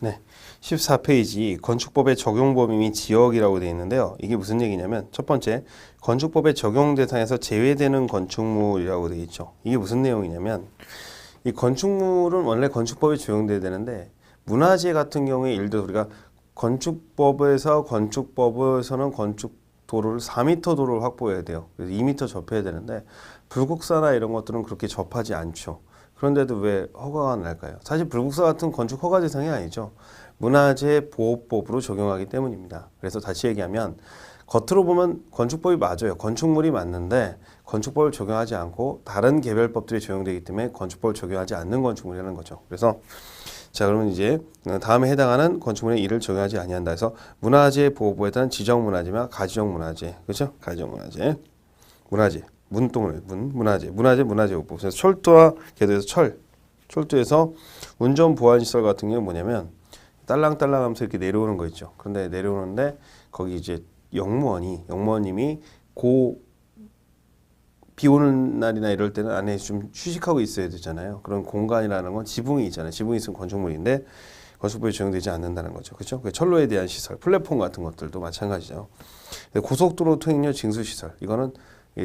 네, 14페이지 건축법의 적용 범위 및 지역이라고 되어 있는데요. 이게 무슨 얘기냐면 첫 번째, 건축법의 적용 대상에서 제외되는 건축물이라고 되어 있죠. 이게 무슨 내용이냐면 이 건축물은 원래 건축법에 적용돼야 되는데 문화재 같은 경우에 예를 들어 우리가 건축법에서는 건축 도로를 4m 도로를 확보해야 돼요. 그래서 2m 접해야 되는데 불국사나 이런 것들은 그렇게 접하지 않죠. 그런데도 왜 허가가 날까요? 사실 불국사 같은 건축 허가 대상이 아니죠. 문화재 보호법으로 적용하기 때문입니다. 그래서 다시 얘기하면 겉으로 보면 건축법이 맞아요. 건축물이 맞는데 건축법을 적용하지 않고 다른 개별법들이 적용되기 때문에 건축법을 적용하지 않는 건축물이라는 거죠. 그래서 자, 그러면 이제 다음에 해당하는 건축물에 이를 적용하지 아니한다 해서 문화재 보호법에 따른 지정 문화재나 가지정 문화재, 그렇죠? 가지정 문화재, 문화재 보호법. 그래서 철도와 궤도에서 철도에서 운전 보안 시설 같은 경우는 뭐냐면 딸랑딸랑하면서 이렇게 내려오는 거 있죠. 그런데 내려오는데 거기 이제 영무원님이 비 오는 날이나 이럴 때는 안에 좀 휴식하고 있어야 되잖아요. 그런 공간이라는 건 지붕이 있잖아요. 지붕이 있으면 건축물인데 건축법에 적용되지 않는다는 거죠. 그렇죠? 철로에 대한 시설, 플랫폼 같은 것들도 마찬가지죠. 고속도로 통행료 징수 시설, 이거는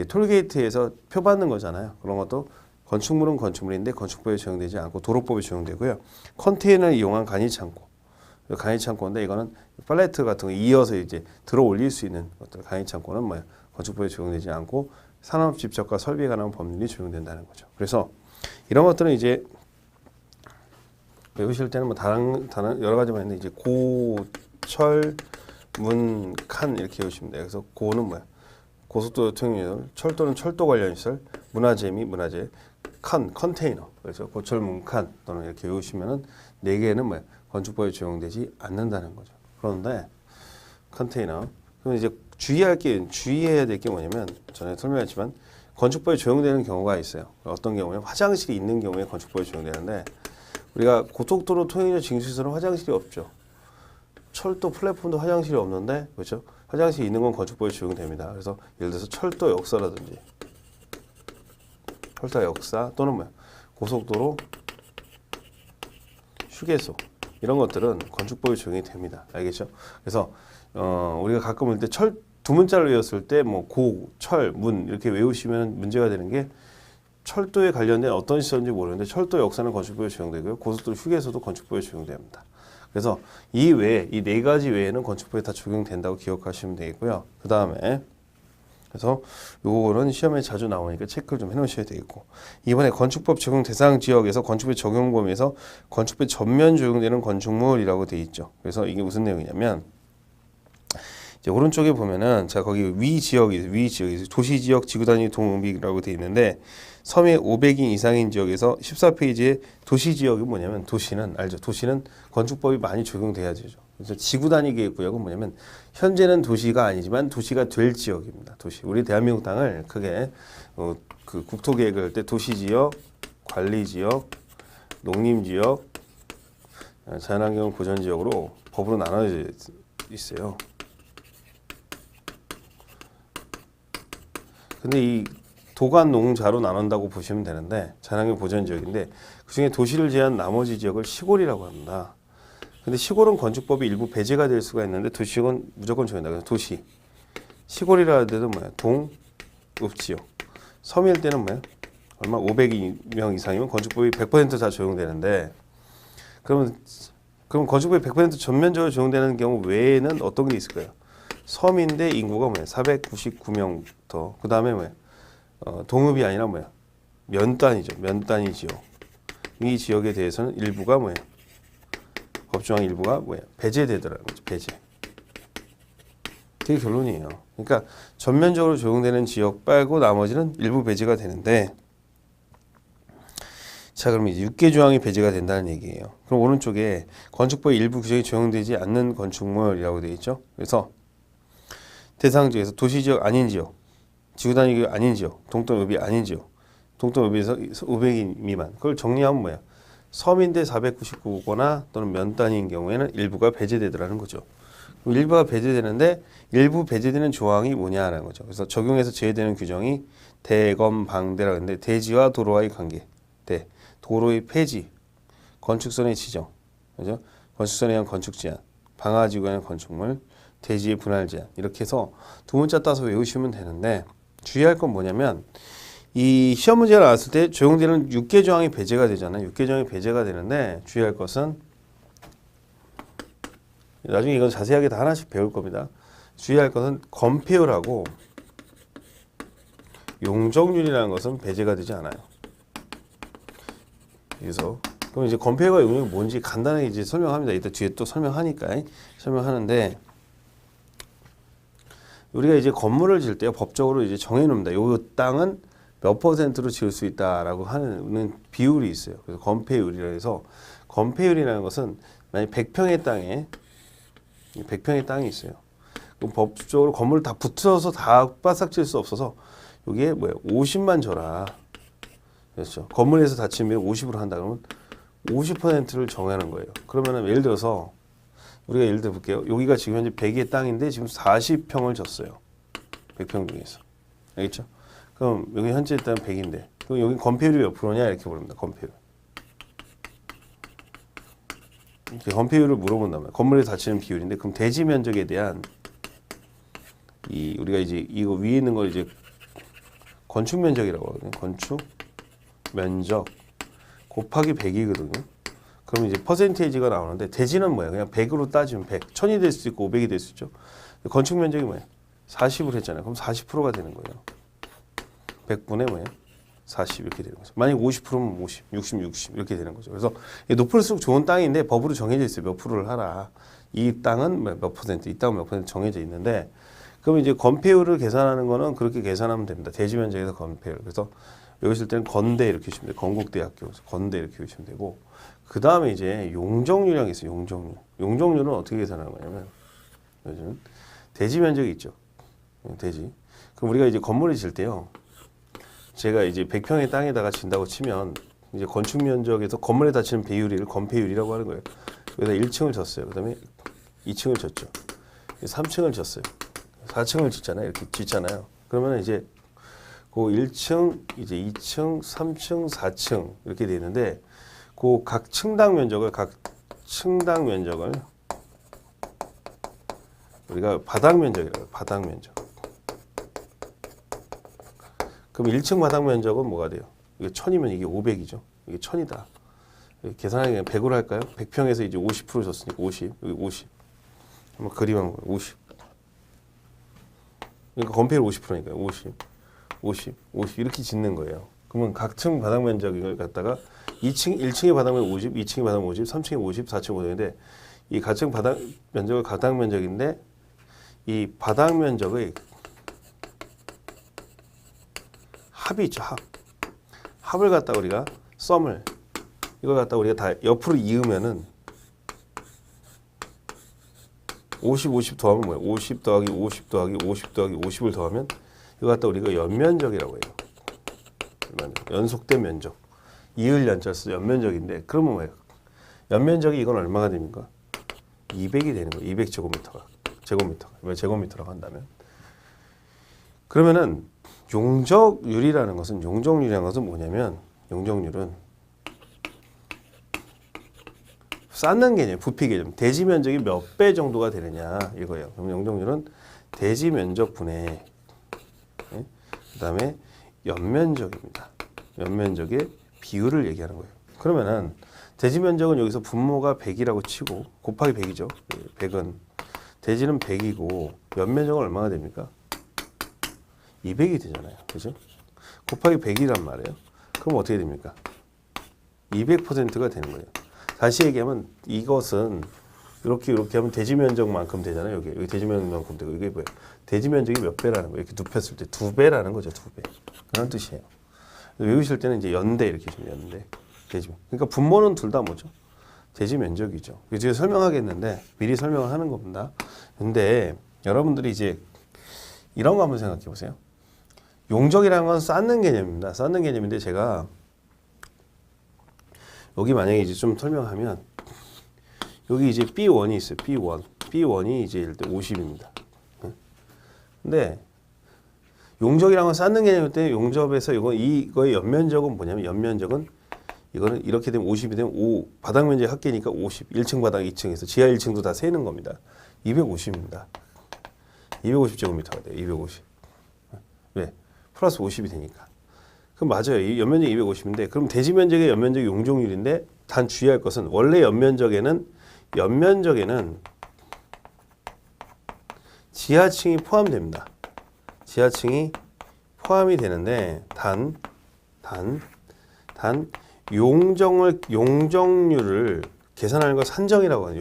톨게이트에서 표 받는 거잖아요. 그런 것도 건축물은 건축물인데 건축법에 적용되지 않고 도로법에 적용되고요. 컨테이너를 이용한 간이창고인데 이거는 팔레트 같은 거 이어서 이제 들어 올릴 수 있는 것들, 간이창고는 뭐야? 건축법에 적용되지 않고 산업 집적과 설비에 관한 법률이 적용된다는 거죠. 그래서 이런 것들은 이제 외우실 때는 뭐 다른 여러 가지만 있는데 이제 철, 문, 칸 이렇게 외우시면 돼요. 그래서 고는 뭐야? 고속도로 통행료, 철도는 철도 관련 시설, 문화재 및 문화재, 컨테이너. 그래서 고철, 문, 칸 또는 이렇게 외우시면은 네 개는 뭐야? 건축법에 적용되지 않는다는 거죠. 그런데 컨테이너. 그럼 이제 주의해야 될 게 뭐냐면 전에 설명했지만 건축법에 적용되는 경우가 있어요. 어떤 경우에 화장실이 있는 경우에 건축법에 적용되는데 우리가 고속도로 통행료 징수시설은 화장실이 없죠. 철도 플랫폼도 화장실이 없는데 그렇죠? 화장실이 있는 건 건축법에 적용됩니다. 그래서 예를 들어서 철도 역사라든지 철도 역사 또는 뭐야 고속도로 휴게소 이런 것들은 건축법에 적용이 됩니다. 알겠죠? 그래서 우리가 가끔 볼 때 두 문자를 외웠을 때 뭐 철, 문 이렇게 외우시면 문제가 되는 게 철도에 관련된 어떤 시설인지 모르는데 철도 역사는 건축법에 적용되고요. 고속도로 휴게소도 건축법에 적용됩니다. 그래서 이 네 가지 외에는 건축법에 다 적용된다고 기억하시면 되겠고요. 그 다음에 그래서 요거는 시험에 자주 나오니까 체크를 좀 해놓으셔야 되겠고 이번에 건축법 적용 대상 지역에서 건축법 적용 범위에서 건축법 전면 적용되는 건축물이라고 돼 있죠. 그래서 이게 무슨 내용이냐면 이제 오른쪽에 보면은 자 거기 위 지역이 도시 지역 지구 단위 동읍이라고 돼 있는데 섬의 500인 이상인 지역에서 14페이지에 도시 지역이 뭐냐면 도시는 알죠. 도시는 건축법이 많이 적용돼야 되죠. 그래서 지구 단위 계획 구역은 뭐냐면 현재는 도시가 아니지만 도시가 될 지역입니다. 도시. 우리 대한민국 땅을 크게 그 국토 계획을 할 때 도시 지역, 관리 지역, 농림 지역, 자연환경 보전 지역으로 법으로 나눠져 있어요. 근데 이 도간 농자로 나눈다고 보시면 되는데 자연환경 보전 지역인데 그중에 도시를 제한 나머지 지역을 시골이라고 합니다. 근데 시골은 건축법이 일부 배제가 될 수가 있는데 도시는 무조건 적용된다. 그래서 도시. 시골이라 할 때도 뭐야? 동읍지역. 섬일 때는 뭐야? 얼마? 500명 이상이면 건축법이 100% 다 적용되는데 그럼 건축법이 100% 전면적으로 적용되는 경우 외에는 어떤 게 있을까요? 섬인데 인구가 뭐야? 499명 더. 그 다음에 뭐야? 동읍이 아니라 뭐야? 면단위죠. 면단위 지역. 이 지역에 대해서는 일부가 뭐야? 법조항 일부가 뭐야? 배제되더라는 거죠. 배제. 그게 결론이에요. 그러니까 전면적으로 적용되는 지역 빼고 나머지는 일부 배제가 되는데 자 그럼 이제 6개 조항이 배제가 된다는 얘기예요. 그럼 오른쪽에 건축법의 일부 규정이 적용되지 않는 건축물이라고 되어 있죠. 그래서 대상 지역에서 도시 지역 아닌 지역, 지구 단위 구역 아닌 지역, 동점읍이 아닌 지역, 동점읍에서 500인 미만. 그걸 정리하면 뭐야? 섬인데 499거나 또는 면 단위인 경우에는 일부가 배제되더라는 거죠. 일부가 배제되는데 일부 배제되는 조항이 뭐냐라는 거죠. 그래서 적용해서 제외되는 규정이 대검방대라고 하는데 대지와 도로와의 관계, 도로의 폐지, 건축선의 지정, 그죠? 건축선에 의한 건축 제한, 방화지구에 의한 건축물, 대지의 분할 제한 이렇게 해서 두 문자 따서 외우시면 되는데 주의할 건 뭐냐면 이 시험 문제가 나왔을 때 적용되는 6개 조항이 배제가 되잖아요. 6개 조항이 배제가 되는데 주의할 것은 나중에 이건 자세하게 다 하나씩 배울 겁니다. 주의할 것은 건폐율하고 용적률이라는 것은 배제가 되지 않아요. 그래서 그럼 이제 건폐율과 용적률이 뭔지 간단하게 이제 설명합니다. 이따 뒤에 또 설명하니까 설명하는데 우리가 이제 건물을 지을 때 법적으로 이제 정해놓습니다. 요 땅은 몇 %로 지을 수 있다라고 하는 비율이 있어요. 그래서 건폐율이라 해서 건폐율이라는 것은 만약 100평의 땅이 있어요. 그럼 법적으로 건물을 다 붙여서 다 바싹 지을 수 없어서 여기에 뭐예요? 50만 줘라. 그렇죠. 건물에서 다 치면 50으로 한다 그러면 50%를 정하는 거예요. 그러면은 예를 들어서 우리가 예를 들어 볼게요. 여기가 지금 현재 100의 땅인데 지금 40평을 줬어요. 100평 중에서. 알겠죠? 그럼 여기 현재 일단 100인데 그럼 여기 건폐율이 몇 프로냐 이렇게 물어봅니다. 건폐율. 이렇게 건폐율을 물어본단 말이에요. 건물에 닫히는 비율인데 그럼 대지 면적에 대한 이 우리가 이제 이거 위에 있는 걸 이제 건축 면적이라고 하거든요. 건축 면적 곱하기 100이거든요. 그럼 이제 퍼센테이지가 나오는데 대지는 뭐야? 그냥 100으로 따지면 100. 1000이 될 수 있고 500이 될 수 있죠. 건축 면적이 뭐야? 40을 했잖아요. 그럼 40%가 되는 거예요. 100분의 뭐예요? 40 이렇게 되는 거죠. 만약 50%면 50, 60, 60 이렇게 되는 거죠. 그래서 높을수록 좋은 땅인데 법으로 정해져 있어요. 몇 프로를 하라. 이 땅은 몇 %, 이 땅은 몇 % 정해져 있는데 그럼 이제 건폐율을 계산하는 거는 그렇게 계산하면 됩니다. 대지 면적에서 건폐율. 그래서 외우실 때는 건대 이렇게 보시면 돼요. 건국대학교 건대 이렇게 보시면 되고 그 다음에 이제 용적률이라는 게 있어요. 용적률. 용적률은 어떻게 계산하는 거냐면 요즘 대지 면적이 있죠. 대지. 그럼 우리가 이제 건물을 지을 때요. 제가 이제 100평의 땅에다가 진다고 치면 이제 건축 면적에서 건물에 닫히는 배율을 건폐율이라고 하는 거예요. 여기다 1층을 졌어요. 그다음에 2층을 졌죠. 3층을 졌어요. 4층을 짓잖아요. 이렇게 짓잖아요. 그러면 이제 그 1층, 이제 2층, 3층, 4층 이렇게 되는데 그 각 층당 면적을 우리가 바닥 면적이라고 해요. 바닥 면적. 그럼 1층 바닥 면적은 뭐가 돼요? 이게 1000이면 이게 500이죠. 이게 1000이다. 계산하기 그냥 100으로 할까요? 100평에서 이제 50% 줬으니까 50. 여기 50. 한번 그림 한번 50. 그러니까 건폐율 50%니까요. 50. 50. 50 이렇게 짓는 거예요. 그러면 각 층 바닥 면적을 갖다가 1층의 바닥 면적 50, 2층의 바닥 50, 3층의 50, 4층 50인데 이 각층 바닥 면적을 바닥 면적인데 이 바닥 면적의 합이 있죠. 합을 갖다가 우리가 썸을 이걸 갖다가 우리가 다 옆으로 이으면은 50, 50 더하면 뭐예요? 50 더하기 50 더하기 50 더하기 50을 더하면 이거 갖다 우리가 연면적이라고 해요. 연속된 면적. 이을 연자 써 연면적인데 그러면 뭐예요? 연면적이 이건 얼마가 됩니까? 200이 되는 거예요. 200제곱미터가. 왜 제곱미터라고 한다면? 그러면은 용적률이라는 것은 뭐냐면 용적률은 쌓는 개념, 부피 개념. 대지 면적이 몇 배 정도가 되느냐 이거예요. 그럼 용적률은 대지 면적분의 그다음에 연면적입니다. 연면적의 비율을 얘기하는 거예요. 그러면은 대지 면적은 여기서 분모가 100이라고 치고 곱하기 100이죠. 100은 대지는 100이고 연면적은 얼마가 됩니까? 200이 되잖아요. 그죠? 곱하기 100이란 말이에요. 그럼 어떻게 됩니까? 200%가 되는 거예요. 다시 얘기하면 이것은 이렇게 하면 대지 면적만큼 되잖아요. 여기 대지 면적만큼 되고 이게 뭐예요? 대지 면적이 몇 배라는 거예요? 이렇게 눕혔을 때 2배라는 거죠. 2배. 그런 뜻이에요. 외우실 때는 이제 연대 이렇게 좀 연대. 대지. 그러니까 분모는 둘 다 뭐죠? 대지 면적이죠. 이제 설명하겠는데 미리 설명을 하는 겁니다. 근데 여러분들이 이제 이런 거 한번 생각해 보세요. 용적이라는 건 쌓는 개념입니다. 쌓는 개념인데 제가 여기 만약에 이제 좀 설명하면 여기 이제 B1이 있어요. B1. B1이 이제 예를 들어 50입니다. 근데 용적이라는 건 쌓는 개념일 때 용접에서 이거의 연면적은 뭐냐면 연면적은 이거는 이렇게 되면 50이 되면 바닥 면적이 합계니까 50. 1층 바닥 2층에서 지하 1층도 다 세는 겁니다. 250입니다. 250제곱미터가 돼요. 250. 왜? 플러스 50이 되니까. 그럼 맞아요. 이 연면적이 250인데 그럼 대지 면적의 연면적이 용적률인데 단 주의할 것은 원래 연면적에는 지하층이 포함됩니다. 지하층이 포함이 되는데 단 용적률을 계산하는 걸 산정이라고 하는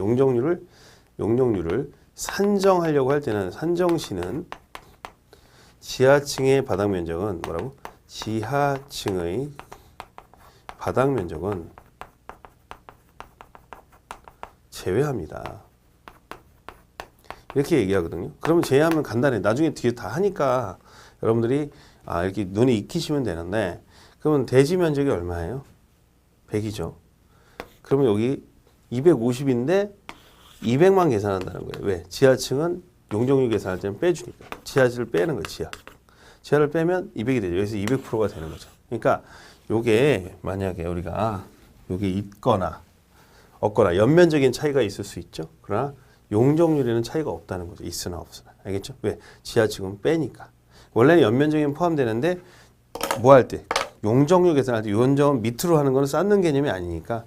용적률을 산정하려고 할 때는 산정시는 지하층의 바닥 면적은 뭐라고? 지하층의 바닥 면적은 제외합니다. 이렇게 얘기하거든요. 그러면 제외하면 간단해. 나중에 뒤에 다 하니까 여러분들이 이렇게 눈에 익히시면 되는데 그러면 대지 면적이 얼마예요? 100이죠. 그러면 여기 250인데 200만 계산한다는 거예요. 왜? 지하층은 용적률 계산할 때는 빼주니까. 지하를 빼는 거예요. 지하를 빼면 200이 되죠. 여기서 200%가 되는 거죠. 그러니까 요게 만약에 우리가 요게 있거나 없거나 연면적인 차이가 있을 수 있죠. 그러나 용적률에는 차이가 없다는 거죠. 있으나 없으나. 알겠죠? 왜? 지하층은 빼니까. 원래는 연면적인 포함되는데 뭐 할 때? 용적률 계산할 때 요점은 밑으로 하는 거는 쌓는 개념이 아니니까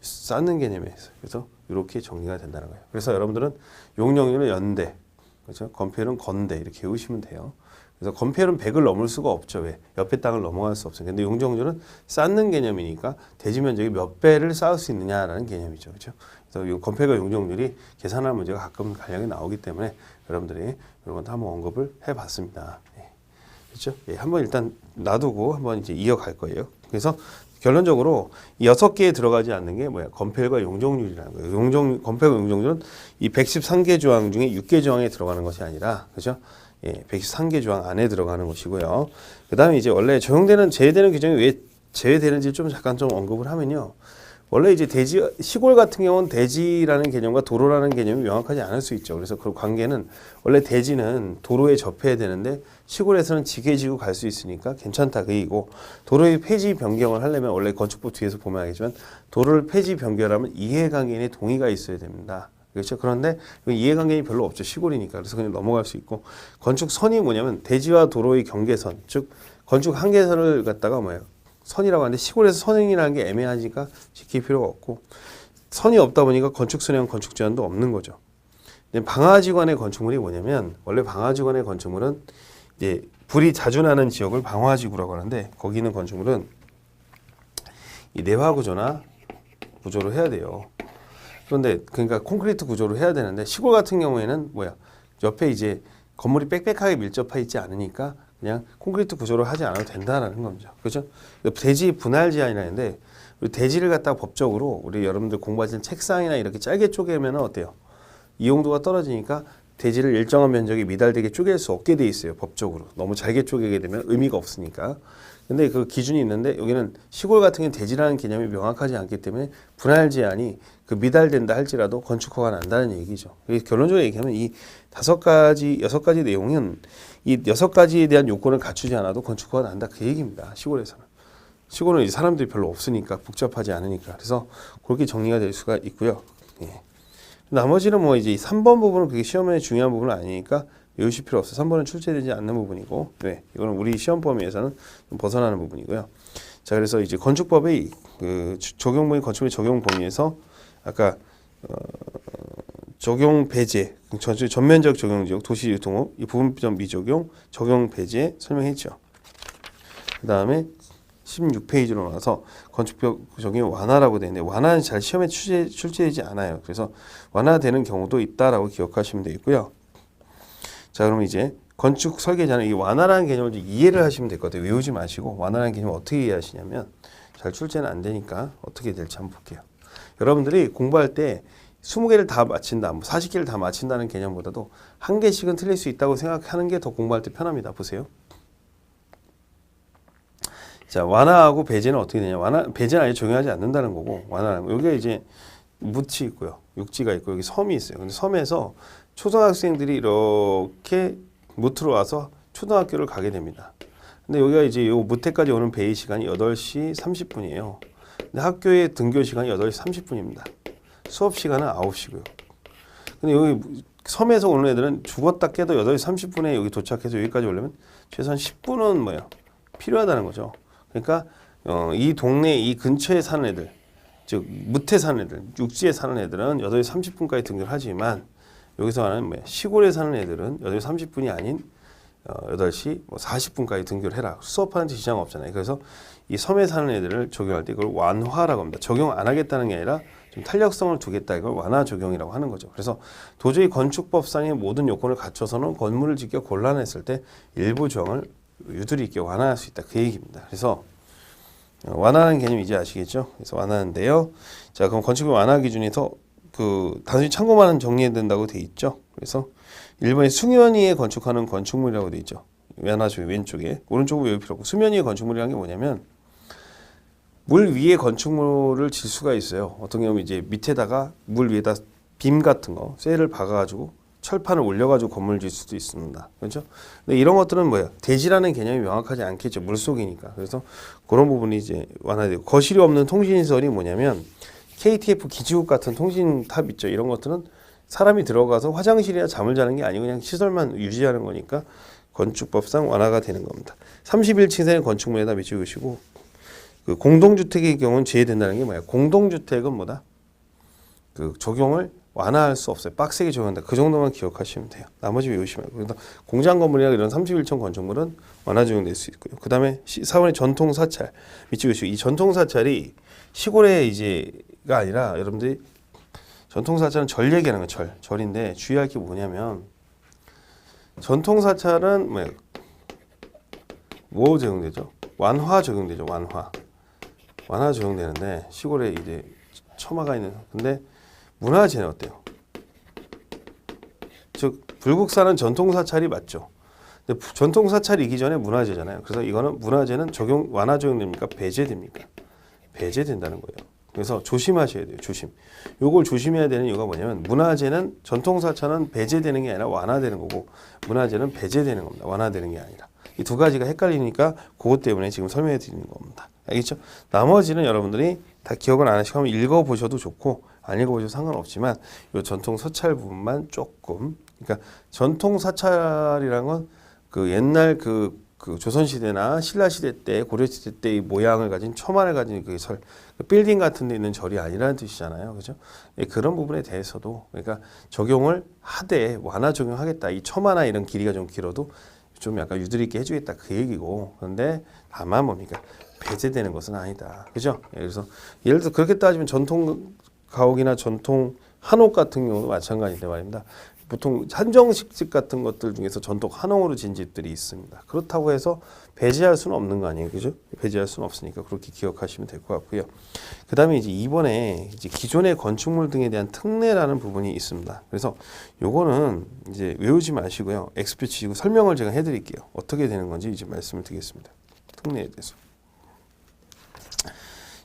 쌓는 개념에서 그래서 이렇게 정리가 된다는 거예요. 그래서 여러분들은 용적률은 연대, 그렇죠? 건폐율은 건대 이렇게 외우시면 돼요. 그래서 건폐율은 100을 넘을 수가 없죠. 왜? 옆에 땅을 넘어갈 수 없어요. 근데 용적률은 쌓는 개념이니까 대지 면적이 몇 배를 쌓을 수 있느냐라는 개념이죠. 그렇죠? 그래서 건폐율과 용적률이 계산할 문제가 가끔 간략히 나오기 때문에 여러분들이 이런 것도 한번 언급을 해봤습니다. 그렇죠? 예, 한번 일단 놔두고 한번 이제 이어갈 거예요. 그래서 결론적으로 6개에 들어가지 않는 게 뭐야? 건폐율과 용적률이라는 거예요. 건폐율과 용적률은 이 113개 조항 중에 6개 조항에 들어가는 것이 아니라, 그죠? 예, 113개 조항 안에 들어가는 것이고요. 그 다음에 이제 원래 제외되는 규정이 왜 제외되는지 좀 잠깐 좀 언급을 하면요. 원래 이제 시골 같은 경우는 대지라는 개념과 도로라는 개념이 명확하지 않을 수 있죠. 그래서 그 관계는 원래 대지는 도로에 접해야 되는데 시골에서는 지게 지고 갈 수 있으니까 괜찮다 그 얘기고, 도로의 폐지 변경을 하려면 원래 건축법 뒤에서 보면 알겠지만 도로를 폐지 변경하면 이해관계인의 동의가 있어야 됩니다. 그렇죠? 그런데 이해관계인이 별로 없죠. 시골이니까. 그래서 그냥 넘어갈 수 있고, 건축선이 뭐냐면 대지와 도로의 경계선, 즉 건축 한계선을 갖다가 선이라고 하는데 시골에서 선이라는 게 애매하니까 지킬 필요가 없고, 선이 없다 보니까 건축선이랑 건축제한도 없는 거죠. 근데 방화지관의 건축물이 뭐냐면 원래 방화지관의 건축물은 이제 불이 자주 나는 지역을 방화지구라고 하는데 거기 있는 건축물은 이 내화 구조나 구조로 해야 돼요. 그런데 그러니까 콘크리트 구조로 해야 되는데 시골 같은 경우에는 옆에 이제 건물이 빽빽하게 밀접해 있지 않으니까 그냥 콘크리트 구조로 하지 않아도 된다라는 거죠. 그렇죠? 대지 분할 제한이라는데 우리 대지를 갖다가 법적으로 우리 여러분들 공부하시는 책상이나 이렇게 짧게 쪼개면 어때요? 이용도가 떨어지니까 대지를 일정한 면적이 미달되게 쪼갤 수 없게 돼 있어요. 법적으로. 너무 잘게 쪼개게 되면 의미가 없으니까. 근데 그 기준이 있는데 여기는 시골 같은 경우는 대지라는 개념이 명확하지 않기 때문에 분할 제한이 미달된다 할지라도 건축허가 난다는 얘기죠. 결론적으로 얘기하면 이 6가지 내용은 이 6가지에 대한 요건을 갖추지 않아도 건축허가 난다 그 얘기입니다. 시골에서는. 시골은 이제 사람들이 별로 없으니까 복잡하지 않으니까. 그래서 그렇게 정리가 될 수가 있고요. 예. 나머지는 이제 3번 부분은 그게 시험에 중요한 부분은 아니니까 외우실 필요 없어요. 3번은 출제되지 않는 부분이고, 네, 이거는 우리 시험 범위에서는 좀 벗어나는 부분이고요. 자, 그래서 이제 건축법의 건축의 적용 범위에서 아까 적용 배제, 전면적 적용 지역, 도시 유통업, 이 부분적 미적용, 적용 배제 설명했죠. 그 다음에 16페이지로 나와서 건축법 적용 완화라고 되어 있는데 완화는 잘 시험에 출제되지 않아요. 그래서 완화되는 경우도 있다라고 기억하시면 되겠고요. 자, 그럼 이제 건축 설계자는 이 완화라는 개념을 좀 이해를 하시면 될 것 같아요. 외우지 마시고 완화라는 개념을 어떻게 이해하시냐면 잘 출제는 안 되니까 어떻게 될지 한번 볼게요. 여러분들이 공부할 때 20개를 다 맞힌다, 40개를 다 맞힌다는 개념보다도 한 개씩은 틀릴 수 있다고 생각하는 게 더 공부할 때 편합니다. 보세요. 자, 완화하고 배제는 어떻게 되냐? 배제는 아예 적용하지 않는다는 거고, 완화는 여기가 이제 무치 있고요, 육지가 있고 여기 섬이 있어요. 근데 섬에서 초등학생들이 이렇게 무트로 와서 초등학교를 가게 됩니다. 근데 여기가 이제 요 무태까지 오는 베이 시간이 8시 30분이에요. 근데 학교의 등교 시간이 8시 30분입니다. 수업 시간은 9시고요. 근데 여기 섬에서 오는 애들은 죽었다 깨도 8시 30분에 여기 도착해서 여기까지 오려면 최소한 10분은 뭐야 필요하다는 거죠. 그러니까 이 동네 이 근처에 사는 애들, 즉 무태 사는 애들, 육지에 사는 애들은 8시 30분까지 등교를 하지만 여기서 하는 뭐야 시골에 사는 애들은 8시 30분이 아닌 8시 40분까지 등교를 해라. 수업하는 데 지장 없잖아요. 그래서 이 섬에 사는 애들을 적용할 때 이걸 완화라고 합니다. 적용 안 하겠다는 게 아니라 좀 탄력성을 두겠다. 이걸 완화 적용이라고 하는 거죠. 그래서 도저히 건축법상의 모든 요건을 갖춰서는 건물을 짓기가 곤란했을 때 일부 조항을 유두리 있게 완화할 수 있다. 그 얘기입니다. 그래서 완화하는 개념 이제 아시겠죠? 그래서 완화하는데요. 자, 그럼 건축의 완화 기준에서 그 단순히 참고만 정리해야 된다고 돼 있죠. 그래서 1번에 수면 위에 건축하는 건축물이라고 돼 있죠. 완화조의 왼쪽에 오른쪽은 외울 필요 없고 수면 위에 건축물이라는 게 뭐냐면 물 위에 건축물을 질 수가 있어요. 어떤 경우는 이제 밑에다가 물 위에다 빔 같은 거 쇠를 박아가지고 철판을 올려가지고 건물을 질 수도 있습니다. 그렇죠? 근데 이런 것들은 뭐예요? 대지라는 개념이 명확하지 않겠죠. 물 속이니까. 그래서 그런 부분이 이제 완화되고 거실이 없는 통신시설이 뭐냐면 KTF 기지국 같은 통신탑 있죠. 이런 것들은 사람이 들어가서 화장실이나 잠을 자는 게 아니고 그냥 시설만 유지하는 거니까 건축법상 완화가 되는 겁니다. 31층 이상의 건축물에다 미치시고 그 공동주택의 경우는 제외된다는 게 뭐야? 공동주택은 뭐다? 그 적용을 완화할 수 없어요. 빡세게 적용한다. 그 정도만 기억하시면 돼요. 나머지 외우시면 돼요. 그래서 공장 건물이나 이런 31층 건축물은 완화 적용될 수 있고요. 그 다음에 4번의 전통 사찰 미치시고 이 전통 사찰이 시골에 이제가 아니라 여러분들이 전통 사찰은 절 얘기하는 거예요. 절인데 주의할 게 뭐냐면 전통 사찰은 뭐 적용되죠? 완화 적용되죠. 완화 적용되는데 시골에 이제 처마가 있는 근데 문화재는 어때요? 즉 불국사는 전통 사찰이 맞죠. 근데 전통 사찰이기 전에 문화재잖아요. 그래서 이거는 문화재는 완화 적용됩니까? 배제됩니까? 배제된다는 거예요. 그래서 조심하셔야 돼요. 요걸 조심해야 되는 이유가 뭐냐면 문화재는 전통 사찰은 배제되는 게 아니라 완화되는 거고 문화재는 배제되는 겁니다. 완화되는 게 아니라. 이 두 가지가 헷갈리니까 그것 때문에 지금 설명해 드리는 겁니다. 알겠죠? 나머지는 여러분들이 다 기억을 안 하시고 한번 읽어보셔도 좋고 안 읽어보셔도 상관없지만 이 전통 사찰 부분만 조금 그러니까 전통 사찰이라는 건 그 옛날 그 조선시대나 신라시대 때 고려시대 때의 모양을 가진 처마를 가진 그 빌딩 같은 데 있는 절이 아니라는 뜻이잖아요. 그죠? 그런 부분에 대해서도 그러니까 적용을 하되 완화 적용하겠다. 이 처마나 이런 길이가 좀 길어도 좀 약간 유두리 있게 해주겠다 그 얘기고 그런데 다만 뭡니까 배제되는 것은 아니다. 그죠? 그래서 예를 들어 그렇게 따지면 전통 가옥이나 전통 한옥 같은 경우도 마찬가지인데 말입니다. 보통 한정식 같은 것들 중에서 전통 한옥으로 진 집들이 있습니다. 그렇다고 해서 배제할 수는 없는 거 아니에요. 그죠? 배제할 수는 없으니까 그렇게 기억하시면 될 것 같고요. 그 다음에 이제 2번에 이제 기존의 건축물 등에 대한 특례라는 부분이 있습니다. 그래서 요거는 이제 외우지 마시고요. X표 치시고 설명을 제가 해드릴게요. 어떻게 되는 건지 이제 말씀을 드리겠습니다. 특례에 대해서.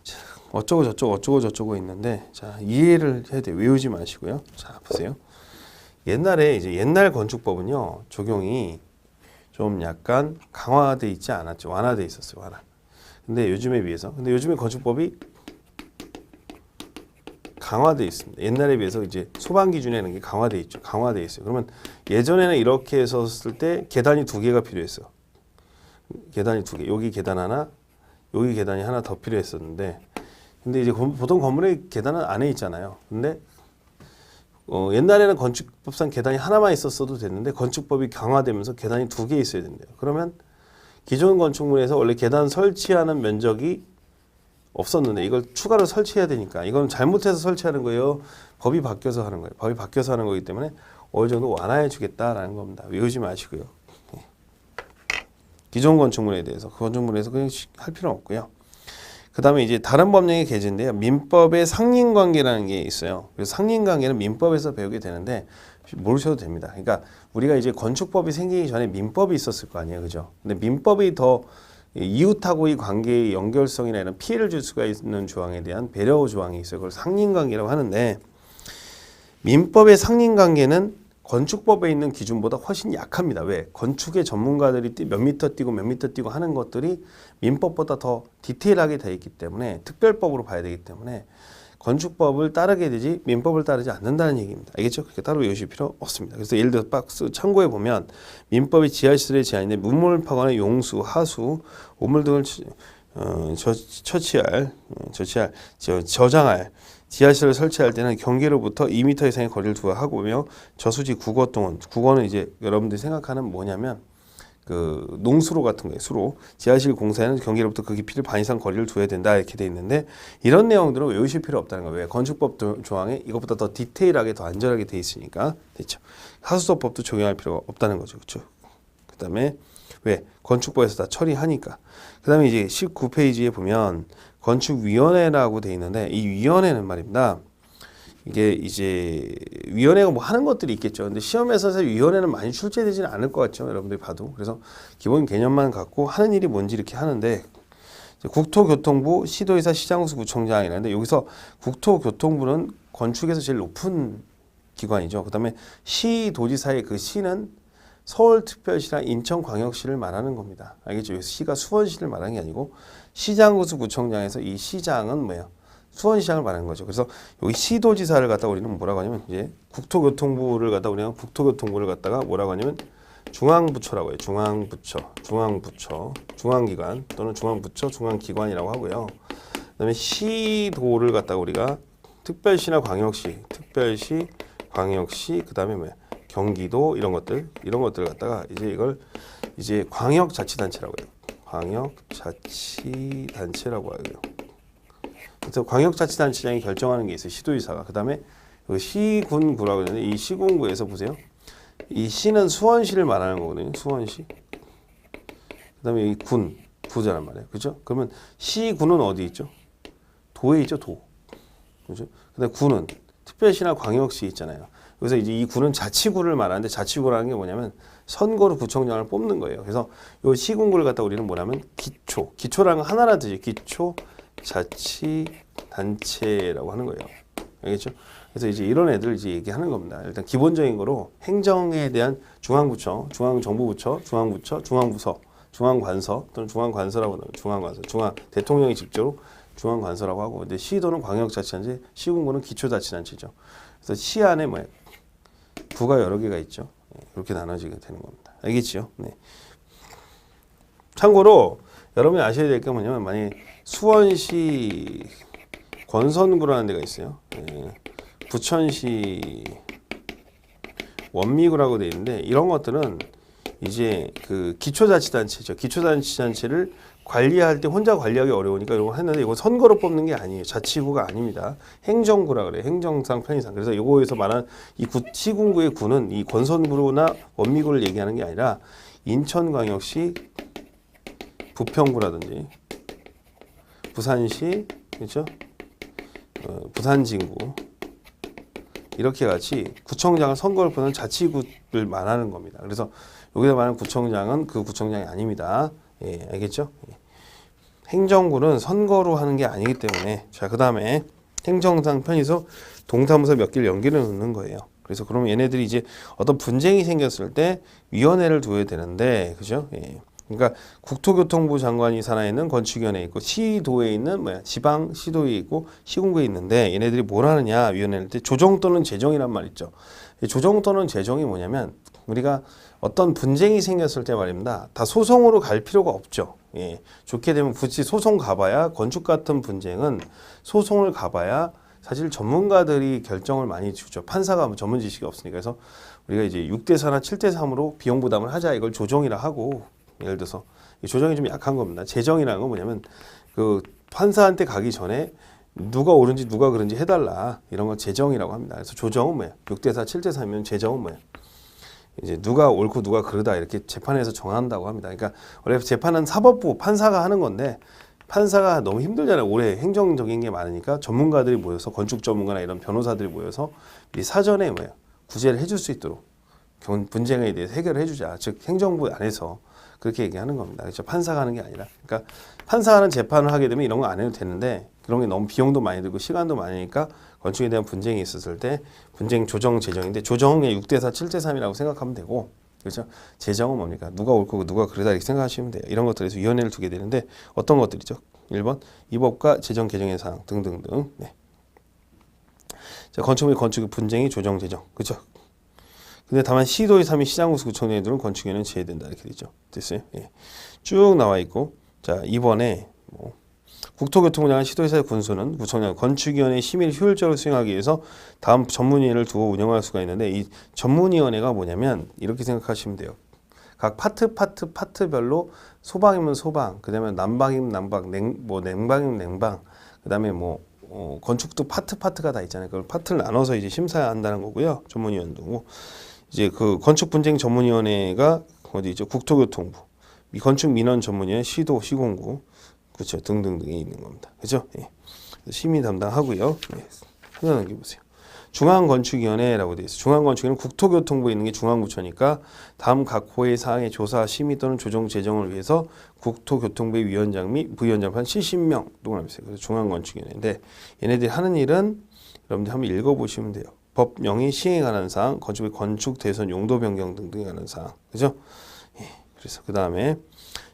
자, 어쩌고 저쩌고 있는데 자, 이해를 해야 돼요. 외우지 마시고요. 자, 보세요. 옛날에 이제 옛날 건축법은요 적용이 좀 약간 강화돼 있지 않았죠. 완화돼 있었어요. 완화. 근데 요즘에 비해서 근데 요즘에 건축법이 강화돼 있습니다. 옛날에 비해서 이제 소방 기준이라는 게 강화돼 있죠. 강화돼 있어요. 그러면 예전에는 이렇게 했었을 때 계단이 2개가 필요했어요. 계단이 2개. 여기 계단 하나, 여기 계단이 하나 더 필요했었는데 근데 이제 보통 건물에 계단은 안에 있잖아요. 근데 옛날에는 건축법상 계단이 하나만 있었어도 됐는데 건축법이 강화되면서 계단이 2개 있어야 된대요. 그러면 기존 건축물에서 원래 계단 설치하는 면적이 없었는데 이걸 추가로 설치해야 되니까 이건 잘못해서 설치하는 거예요. 법이 바뀌어서 하는 거예요. 법이 바뀌어서 하는 거기 때문에 어느 정도 완화해 주겠다라는 겁니다. 외우지 마시고요. 기존 건축물에 대해서 그 건축물에서 그냥 할 필요는 없고요. 그 다음에 이제 다른 법령의 개재인데요. 민법의 상린관계라는 게 있어요. 그래서 상린관계는 민법에서 배우게 되는데 모르셔도 됩니다. 그러니까 우리가 이제 건축법이 생기기 전에 민법이 있었을 거 아니에요. 그죠? 근데 민법이 더 이웃하고의 관계의 연결성이나 이런 피해를 줄 수가 있는 조항에 대한 배려 조항이 있어요. 그걸 상린관계라고 하는데 민법의 상린관계는 건축법에 있는 기준보다 훨씬 약합니다. 왜? 건축의 전문가들이 몇 미터 뛰고 몇 미터 뛰고 하는 것들이 민법보다 더 디테일하게 되어 있기 때문에 특별법으로 봐야 되기 때문에 건축법을 따르게 되지 민법을 따르지 않는다는 얘기입니다. 알겠죠? 그렇게 따로 외우실 필요 없습니다. 그래서 예를 들어 박스 참고해 보면 민법이 지하시설에 제한인데 문물을 파거나 용수, 하수, 오물 등을 저장할 지하실을 설치할 때는 경계로부터 2m 이상의 거리를 두어야 하고며 저수지 국어는 이제 여러분들이 생각하는 뭐냐면 그 농수로 같은 거예요. 수로 지하실 공사에는 경계로부터 그 깊이를 반 이상 거리를 두어야 된다 이렇게 돼 있는데 이런 내용들은 외우실 필요 없다는 거예요. 왜? 건축법 조항에 이것보다 더 디테일하게 더 안전하게 돼 있으니까 됐죠. 하수도법도 적용할 필요가 없다는 거죠. 그렇죠? 그다음에 왜? 건축법에서 다 처리하니까. 그다음에 이제 19페이지에 보면 건축위원회라고 돼 있는데 이 위원회는 말입니다. 이게 이제 위원회가 뭐 하는 것들이 있겠죠. 근데 시험에서 사실 위원회는 많이 출제되지는 않을 것 같죠. 여러분들이 봐도. 그래서 기본 개념만 갖고 하는 일이 뭔지 이렇게 하는데 국토교통부, 시도의사, 시장수, 구청장이라는데 여기서 국토교통부는 건축에서 제일 높은 기관이죠. 그다음에 시도지사의 그 시는 서울특별시랑 인천광역시를 말하는 겁니다. 알겠죠? 여기서 시가 수원시를 말하는 게 아니고 시장구수 구청장에서 이 시장은 뭐예요? 수원시장을 말하는 거죠. 그래서 여기 시도지사를 갖다 우리는 뭐라고 하냐면 이제 국토교통부를 갖다 우리는 국토교통부를 갖다가 뭐라고 하냐면 중앙부처라고 해요. 중앙부처, 중앙기관 또는 중앙부처, 중앙기관이라고 하고요. 그다음에 시도를 갖다가 우리가 특별시나 특별시, 광역시, 그다음에 뭐야? 경기도 이런 것들 갖다가 이제 이걸 이제 광역자치단체라고 해요. 광역자치단체라고 하고요. 그래서 광역자치단체장이 결정하는 게 있어요. 시도지사가. 그다음에 시군구라고 하는데 이 시군구에서 보세요. 이 시는 수원시를 말하는 거거든요. 수원시. 그다음에 이 구잖아 말이에요. 그렇죠? 그러면 시군은 어디 있죠? 도에 있죠. 도. 그렇죠? 그다음에 구는 특별시나 광역시 있잖아요. 그래서 이제 이 구는 자치구를 말하는데 자치구라는 게 뭐냐면 선거로 구청장을 뽑는 거예요. 그래서 이 시군구를 갖다 우리는 뭐냐면 기초라는 건 하나라 뜻이에요. 기초자치단체라고 하는 거예요. 알겠죠? 그래서 이제 이런 애들 이제 얘기하는 겁니다. 일단 기본적인 거로 행정에 대한 중앙부처, 중앙정부부처, 중앙부서, 중앙관서 또는 중앙관서라고 하는 중앙관서, 대통령이 직접 중앙관서라고 하고, 근데 시도는 광역자치단체, 시군구는 기초자치단체죠. 그래서 시 안에 뭐예요? 구가 여러 개가 있죠. 이렇게 나눠지게 되는 겁니다. 알겠죠? 네. 참고로 여러분이 아셔야 될 게 뭐냐면 만약에 수원시 권선구라는 데가 있어요. 네. 부천시 원미구라고 돼 있는데 이런 것들은 이제 그 기초자치단체죠. 기초자치단체를 관리할 때 혼자 관리하기 어려우니까 이거 했는데 이거 선거로 뽑는 게 아니에요. 자치구가 아닙니다. 행정구라 그래요. 행정상 편의상. 그래서 요거에서 말한 이 시군구의 구는 이 권선구나 원미구를 얘기하는 게 아니라 인천광역시 부평구라든지 부산시 그렇죠? 부산진구 이렇게 같이 구청장을 선거를 보는 자치구를 말하는 겁니다. 그래서 여기서 말하는 구청장은 그 구청장이 아닙니다. 예, 알겠죠? 예. 행정구는 선거로 하는 게 아니기 때문에 자, 그 다음에 행정상 편의서 동사무소 몇 개를 연결해 놓는 거예요. 그래서 그러면 얘네들이 이제 어떤 분쟁이 생겼을 때 위원회를 두어야 되는데 그죠? 예. 그러니까 국토교통부 장관이 산하에 있는 건축위원회에 있고 시도에 있는 지방 시도에 있고 시군구에 있는데 얘네들이 뭘 하느냐 위원회를 때 조정 또는 재정이란 말 있죠. 조정 또는 재정이 뭐냐면 우리가 어떤 분쟁이 생겼을 때 말입니다. 다 소송으로 갈 필요가 없죠. 예. 좋게 되면 굳이 소송 가봐야 건축 같은 분쟁은 소송을 가봐야 사실 전문가들이 결정을 많이 주죠. 판사가 전문 지식이 없으니까. 그래서 우리가 이제 6대4나 7대3으로 비용 부담을 하자 이걸 조정이라 하고 예를 들어서 이 조정이 좀 약한 겁니다. 재정이라는 건 뭐냐면 그 판사한테 가기 전에 누가 옳은지 누가 그런지 해달라 이런 건 재정이라고 합니다. 그래서 조정은 뭐야? 6대4, 7대3이면 재정은 뭐야? 이제 누가 옳고 누가 그르다 이렇게 재판에서 정한다고 합니다. 그러니까 원래 재판은 사법부 판사가 하는 건데 판사가 너무 힘들잖아요. 올해 행정적인 게 많으니까 전문가들이 모여서 건축 전문가나 이런 변호사들이 모여서 이 사전에 뭐야 구제를 해줄 수 있도록 분쟁에 대해서 해결을 해주자. 즉 행정부 안에서 그렇게 얘기하는 겁니다. 그렇죠? 판사가 하는 게 아니라. 그러니까 판사가 하는 재판을 하게 되면 이런 거 안 해도 되는데 그런 게 너무 비용도 많이 들고 시간도 많으니까 건축에 대한 분쟁이 있었을 때 분쟁 조정 재정인데 조정의 6대4 7대3이라고 생각하면 되고 그렇죠? 재정은 뭡니까? 누가 올 거고 누가 그러다 이렇게 생각하시면 돼요. 이런 것들에서 위원회를 두게 되는데 어떤 것들이죠? 1번 이 법과 재정 개정의 사항 등등등. 네. 자, 건축 및 건축의 분쟁이 조정 재정. 그렇죠? 근데 다만 시도의 3위 시장구청장들은 건축위원회는 제외된다 이렇게 되죠. 됐어요? 예. 쭉 나와 있고 자 이번에 뭐 국토교통부장관 시도의사의 군수는 구청장 건축위원회 심의를 효율적으로 수행하기 위해서 다음 전문위원회를 두고 운영할 수가 있는데 이 전문위원회가 뭐냐면 이렇게 생각하시면 돼요. 각 파트별로 소방이면 소방, 그다음에 난방이면 난방, 냉방이면 냉방, 그다음에 건축도 파트가 다 있잖아요. 그걸 파트를 나눠서 이제 심사한다는 거고요. 전문위원도 이제 그 건축 분쟁 전문위원회가 어디 있죠? 국토교통부, 이 건축 민원 전문위원회, 시도, 시공구, 그렇죠, 등등등이 있는 겁니다. 그렇죠? 예. 심의 담당하고요. 예. 하나 넘겨보세요. 중앙건축위원회라고 되어 있어요. 중앙건축위는 국토교통부에 있는 게 중앙부처니까 다음 각 호의 사항의 조사, 심의 또는 조정 제정을 위해서 국토교통부의 위원장 및 부위원장 한 70명 동안 있어요. 그래서 중앙건축위원회인데 얘네들이 하는 일은 여러분들 한번 읽어보시면 돼요. 법 명의 시행에 관한 사항, 건축의 건축 대선 용도 변경 등등에 관한 사항, 그죠? 예, 그래서 그 다음에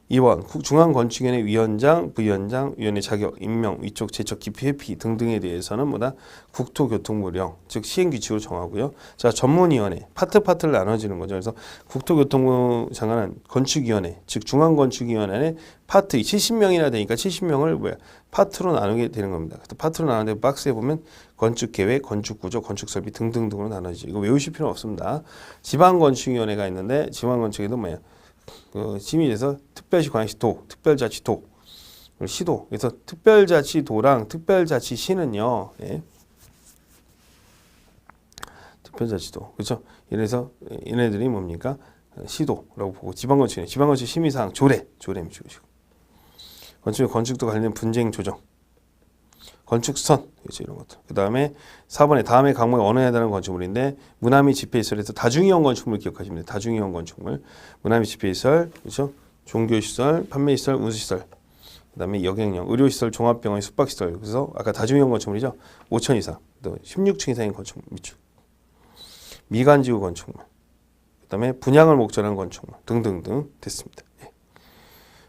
2번 중앙건축위원회 위원장, 부위원장, 위원회 자격, 임명, 위촉, 제척, 기피, 회피 등등에 대해서는 뭐다? 국토교통부령, 즉 시행규칙으로 정하고요. 자, 전문위원회, 파트를 나눠지는 거죠. 그래서 국토교통부 장관은 건축위원회, 즉 중앙건축위원회 파트 70명이나 되니까 70명을 파트로 나누게 되는 겁니다. 파트로 나누는데 박스에 보면 건축계획, 건축구조, 건축설비 등등등으로 나눠지죠. 이거 외우실 필요는 없습니다. 지방건축위원회가 있는데 지방건축에도 그 심의에서 특별시, 광역시도, 특별자치도, 시도. 그래서 특별자치도랑 특별자치시는요. 예. 특별자치도. 그렇죠? 이래서 얘네들이 뭡니까? 시도라고 보고 지방건축 심의사항 조례 미치고 건축도 관련된 분쟁 조정, 건축선, 그렇죠, 이런 것들. 그 다음에 4번에 다음의 강목에 언어에 해당하는 건축물인데 문화 및 집회시설에서 다중이용 건축물 기억하시면 돼요. 다중이용 건축물, 문화 및 집회시설, 그렇죠? 종교시설, 판매시설, 운수시설, 그 다음에 여객령, 의료시설, 종합병원, 숙박시설. 그래서 아까 다중이용 건축물이죠. 5천 이상, 또 16층 이상의 건축물 미축, 미관지구 건축물, 그 다음에 분양을 목적으로 한 건축물 등등등 됐습니다. 예.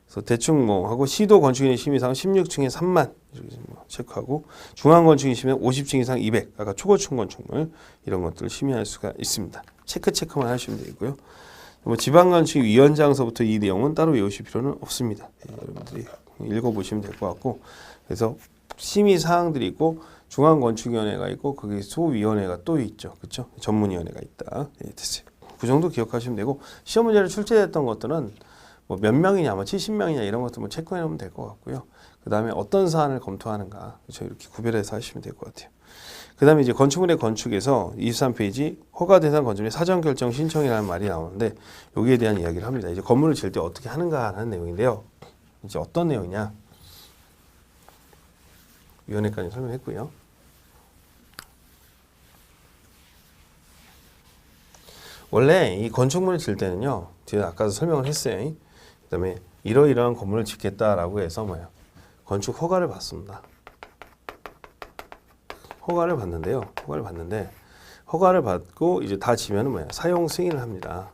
그래서 대충 하고 시도 건축인의 심의사항 16층에 3만 이렇게 체크하고 중앙건축인 심의 50층 이상 200 아까 초고층 건축물 이런 것들을 심의할 수가 있습니다. 체크만 하시면 되고요. 지방건축위원장서부터 이 내용은 따로 외우실 필요는 없습니다. 예, 여러분들이 읽어보시면 될 것 같고 그래서 심의사항들이 있고 중앙건축위원회가 있고 거기 소위원회가 또 있죠. 그렇죠? 전문위원회가 있다. 예, 됐어요. 그 정도 기억하시면 되고 시험 문제로 출제됐던 것들은 몇 명이냐, 70명이냐 이런 것들 체크해 놓으면 될 것 같고요. 그 다음에 어떤 사안을 검토하는가, 그렇죠? 이렇게 구별해서 하시면 될 것 같아요. 그 다음에 이제 건축물의 건축에서 23페이지 허가 대상 건축물의 사전 결정 신청이라는 말이 나오는데 여기에 대한 이야기를 합니다. 이제 건물을 지을 때 어떻게 하는가 하는 내용인데요. 이제 어떤 내용이냐? 위원회까지 설명했고요. 원래 이 건축물을 지을 때는요, 제가 아까도 설명을 했어요. 그 다음에 이러이러한 건물을 짓겠다라고 해서 건축 허가를 받습니다. 허가를 받는데 허가를 받고 이제 다 지면은 사용 승인을 합니다.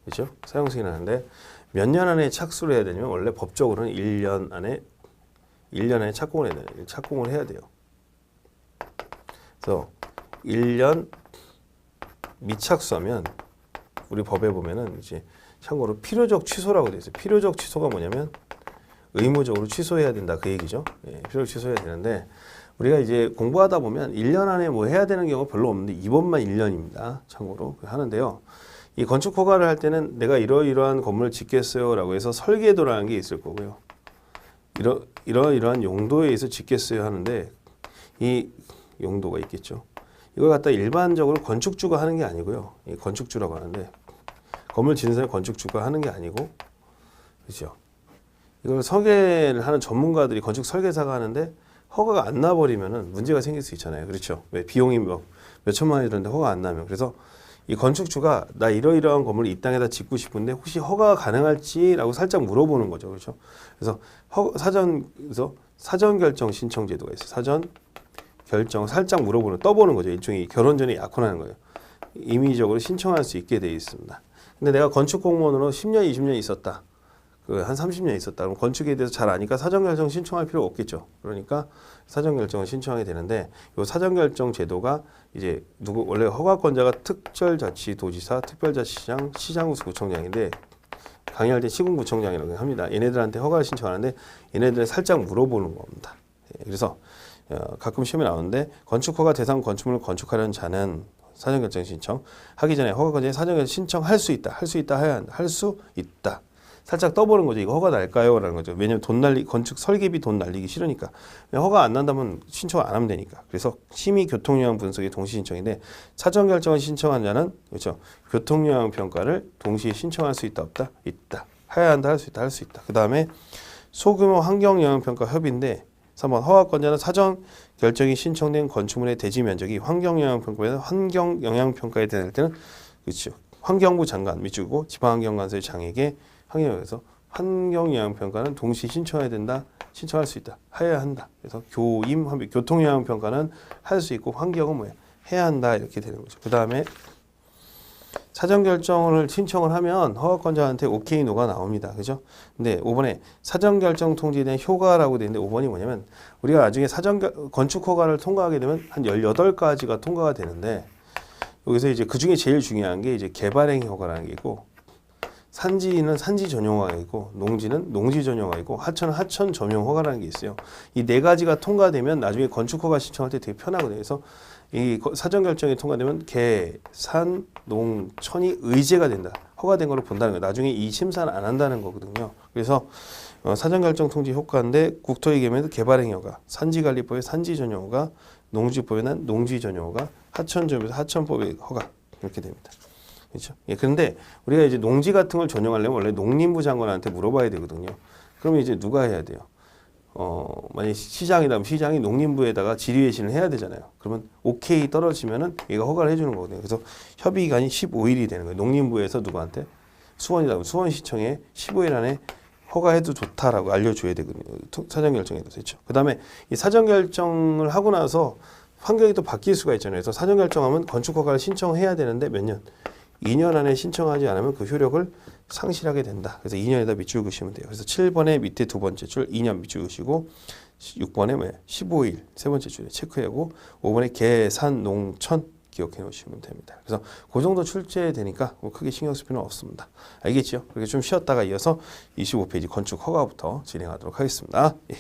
그렇죠? 사용 승인을 하는데 몇 년 안에 착수를 해야 되냐면 원래 법적으로는 1년 안에 착공을 해야 돼요. 착공을 해야 돼요. 그래서 1년 미착수하면 우리 법에 보면은 이제 참고로 필요적 취소라고 되어 있어요. 필요적 취소가 뭐냐면 의무적으로 취소해야 된다 그 얘기죠. 예, 필요적 취소해야 되는데 우리가 이제 공부하다 보면 1년 안에 해야 되는 경우가 별로 없는데 이번만 1년입니다. 참고로 하는데요. 이 건축 허가를 할 때는 내가 이러이러한 건물을 짓겠어요라고 해서 설계도라는 게 있을 거고요. 이러이러한 용도에 의해서 짓겠어요 하는데 이 용도가 있겠죠. 이걸 갖다 일반적으로 건축주가 하는 게 아니고요. 건축주라고 하는데 건물 짓는 사람이 건축주가 하는 게 아니고 그렇죠. 이걸 설계를 하는 전문가들이 건축 설계사가 하는데 허가가 안 나버리면은 문제가 생길 수 있잖아요. 그렇죠. 왜 비용이 몇 천만 원이 드는데 허가 안 나면 그래서 이 건축주가 나 이러이러한 건물을 이 땅에다 짓고 싶은데 혹시 허가가 가능할지라고 살짝 물어보는 거죠. 그렇죠. 그래서 사전 결정 신청 제도가 있어요. 사전 결정 살짝 물어보는 떠보는 거죠. 일종의 결혼 전에 약혼하는 거예요. 임의적으로 신청할 수 있게 되어 있습니다. 근데 내가 건축 공무원으로 10년, 20년 있었다. 한 30년 있었다. 그럼 건축에 대해서 잘 아니까 사전결정 신청할 필요 없겠죠. 그러니까 사전결정을 신청하게 되는데 이 사전결정 제도가 이제 원래 허가권자가 특별자치도지사, 특별자치시장, 시장구청장인데 강의할 때 시군구청장이라고 합니다. 얘네들한테 허가를 신청하는데 얘네들 살짝 물어보는 겁니다. 그래서 가끔 시험에 나오는데 건축허가 대상 건축물을 건축하려는 자는 사전결정 신청 하기 전에 허가권자에 사전결정 신청할 수 있다. 할 수 있다. 해야 한다. 할 수 있다. 살짝 떠보는 거죠. 이거 허가 날까요? 라는 거죠. 왜냐면 건축 설계비 돈 날리기 싫으니까. 허가 안 난다면 신청 안 하면 되니까. 그래서 심의 교통영향 분석의 동시 신청인데 사전 결정을 신청한 자는 그렇죠. 교통영향 평가를 동시에 신청할 수 있다 없다? 있다. 해야 한다. 할 수 있다. 할 수 있다. 그다음에 소규모 환경영향 평가 협의인데 3번 허가권자는 사전 결정이 신청된 건축물의 대지 면적이 환경영향 평가에서 환경영향 평가에 대할 때는 그렇죠. 환경부 장관 밑줄고 지방환경관서의 장에게 환경에서 환경영향평가는 동시에 신청해야 된다. 신청할 수 있다. 해야 한다. 그래서 교통영향평가는 할 수 있고 환경은 뭐야? 해야 한다. 이렇게 되는 거죠. 그 다음에 사전결정을 신청을 하면 허가권자한테 오케이 노가 나옵니다. 그죠? 근데 5번에 사전결정 통지에 대한 효과라고 되어 있는데 5번이 뭐냐면 우리가 나중에 건축허가를 통과하게 되면 한 18가지가 통과가 되는데 여기서 이제 그 중에 제일 중요한 게 이제 개발행위 허가라는 게 있고 산지는 산지 전용화가 있고 농지는 농지 전용화가 있고 하천은 하천 전용 허가라는 게 있어요. 이 네 가지가 통과되면 나중에 건축 허가 신청할 때 되게 편하거든요. 그래서 이 사전 결정이 통과되면 개, 산, 농, 천이 의제가 된다. 허가된 걸로 본다는 거예요. 나중에 이 심사는 안 한다는 거거든요. 그래서 사전 결정 통지 효과인데 국토의 경우에는 개발행위 허가, 산지관리법의 산지 전용 허가, 농지법에는 농지 전용 허가, 하천법에서 하천법의 허가 이렇게 됩니다. 그렇죠? 예, 그런데 우리가 이제 농지 같은 걸 전용하려면 원래 농림부 장관한테 물어봐야 되거든요. 그러면 이제 누가 해야 돼요? 만약 시장이라면 시장이 농림부에다가 질의회신을 해야 되잖아요. 그러면 오케이 떨어지면은 얘가 허가를 해주는 거거든요. 그래서 협의 기간이 15일이 되는 거예요. 농림부에서 누구한테? 수원이라면 수원시청에 15일 안에 허가해도 좋다라고 알려줘야 되거든요. 사전결정에 대해서. 그렇죠? 그 다음에 이 사전결정을 하고 나서 환경이 또 바뀔 수가 있잖아요. 그래서 사전결정하면 건축허가를 신청해야 되는데 몇 년? 2년 안에 신청하지 않으면 그 효력을 상실하게 된다. 그래서 2년에다 밑줄 그시면 돼요. 그래서 7번에 밑에 두 번째 줄 2년 밑줄 그시고 6번에 뭐예요? 15일 세 번째 줄에 체크하고 5번에 개, 산, 농, 천 기억해 놓으시면 됩니다. 그래서 그 정도 출제되니까 뭐 크게 신경 쓸 필요는 없습니다. 알겠죠? 그렇게 좀 쉬었다가 이어서 25페이지 건축 허가부터 진행하도록 하겠습니다. 예.